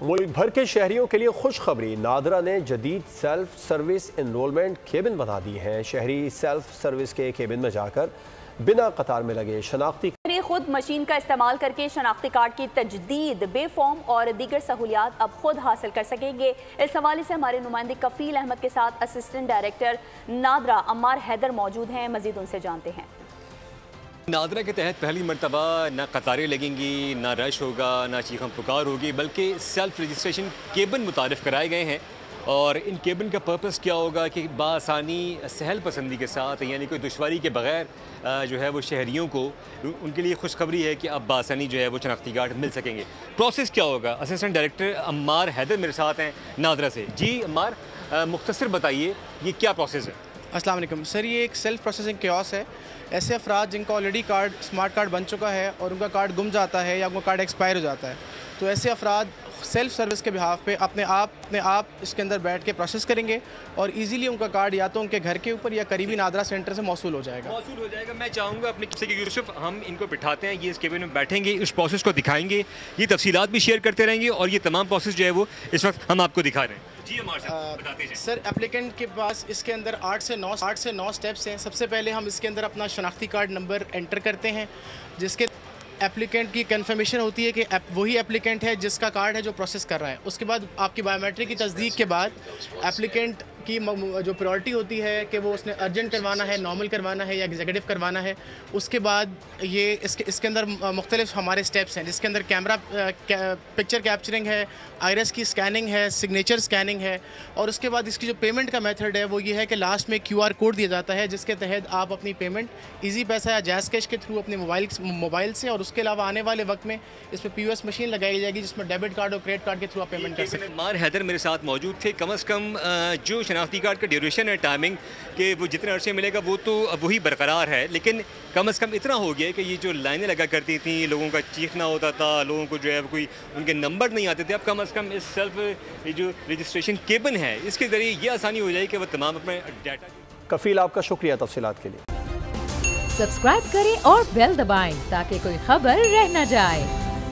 मुल्क भर के शहरियों के लिए खुशखबरी। नादरा ने जदीद सेल्फ सर्विस एनरोलमेंट केबिन बना दी हैं। शहरी सेल्फ सर्विस के केबिन में जाकर बिना कतार में लगे शनाख्ती खुद मशीन का इस्तेमाल करके शनाख्ती कार्ड की तजदीद, बेफॉर्म और दीगर सहूलियात अब खुद हासिल कर सकेंगे। इस हवाले से हमारे नुमाइंदे कफील अहमद के साथ असिस्टेंट डायरेक्टर नादरा अम्मार हैदर मौजूद हैं। मजीद उनसे जानते हैं। नादरा के तहत पहली मरतबा ना कतारें लगेंगी, ना रश होगा, ना चीखम पुकार होगी, बल्कि सेल्फ रजिस्ट्रेशन केबिन मुतारिफ कराए गए हैं। और इन केबिन का पर्पस क्या होगा कि बासानी सहल पसंदी के साथ, यानी कोई दुश्वारी के बगैर जो है वो शहरियों को, उनके लिए खुशखबरी है कि अब बासानी जो है वो शनाख्ती कार्ड मिल सकेंगे। प्रोसेस क्या होगा? असिस्टेंट डायरेक्टर अम्मार हैदर मेरे साथ हैं नादरा से। जी अम्मार, मुख्तसर बताइए ये क्या प्रोसेस है? अस्सलाम वालेकुम सर, ये एक सेल्फ प्रोसेसिंग कियोस्क है। ऐसे अफराद जिनका ऑलरेडी कार्ड, स्मार्ट कार्ड बन चुका है और उनका कार्ड गुम जाता है या उनका कार्ड एक्सपायर हो जाता है, तो ऐसे अफराद सेल्फ सर्विस के बिहाफ पे अपने आप इसके अंदर बैठ के प्रोसेस करेंगे और इजीली उनका कार्ड या तो उनके घर के ऊपर या करीबी नादरा सेंटर से मौसूल हो जाएगा। मैं चाहूँगा अपने किसी के यूसुफ, हम इनको बिठाते हैं, ये इस केबिन में बैठेंगे, इस प्रोसेस को दिखाएंगे, ये तफसीलात भी शेयर करते रहेंगे और ये तमाम प्रोसेस जो है वो इस वक्त हम आपको दिखा रहे हैं। जी बताते सर, एप्लीकेंट के पास इसके अंदर 8 से 9 स्टेप्स हैं। सबसे पहले हम इसके अंदर अपना शनाख्ती कार्ड नंबर एंटर करते हैं, जिसके एप्लीकेंट की कंफर्मेशन होती है कि वही एप्लीकेंट है जिसका कार्ड है जो प्रोसेस कर रहा है। उसके बाद आपकी बायोमेट्रिक की तस्दीक के बाद एप्लीकेंट की जो प्रायोरिटी होती है कि वो उसने अर्जेंट करवाना है, नॉर्मल करवाना है या एग्जीक्यूटिव करवाना है। उसके बाद ये इसके अंदर मुख्तलिफ हमारे स्टेप्स हैं, जिसके अंदर कैमरा पिक्चर कैप्चरिंग है, आइरिस की स्कैनिंग है, सिग्नेचर स्कैनिंग है और उसके बाद इसकी जो पेमेंट का मेथड है वो ये है कि लास्ट में QR कोड दिया जाता है, जिसके तहत आप अपनी पेमेंट ईजी पैसा या जैज़ कैश के थ्रू अपने मोबाइल से, और उसके अलावा आने वाले वक्त में इसमें POS मशीन लगाई जाएगी जिसमें डेबिट कार्ड और क्रेडिट कार्ड के थ्रू आप पेमेंट कर सकते हैं। अम्मार हैदर मेरे साथ मौजूद थे। कम अज़ कम जो शनाख्ती कार्ड का ड्यूरेशन है, टाइमिंग कि वो जितने अर्से मिलेगा वो तो वही बरकरार है, लेकिन कम अज़ कम इतना हो गया कि ये जो लाइनें लगा करती थी, लोगों का चीखना होता था, लोगों को जो है कोई उनके नंबर नहीं आते थे, अब कम अज़ कम इस सेल्फ जो रजिस्ट्रेशन केबिन है इसके ज़रिए ये आसानी हो जाए कि वह तमाम अपने डाटा। कफील, आपका शुक्रिया तफसीलात के लिए। सब्सक्राइब करें और बेल दबाएं ताकि कोई खबर रह न जाए।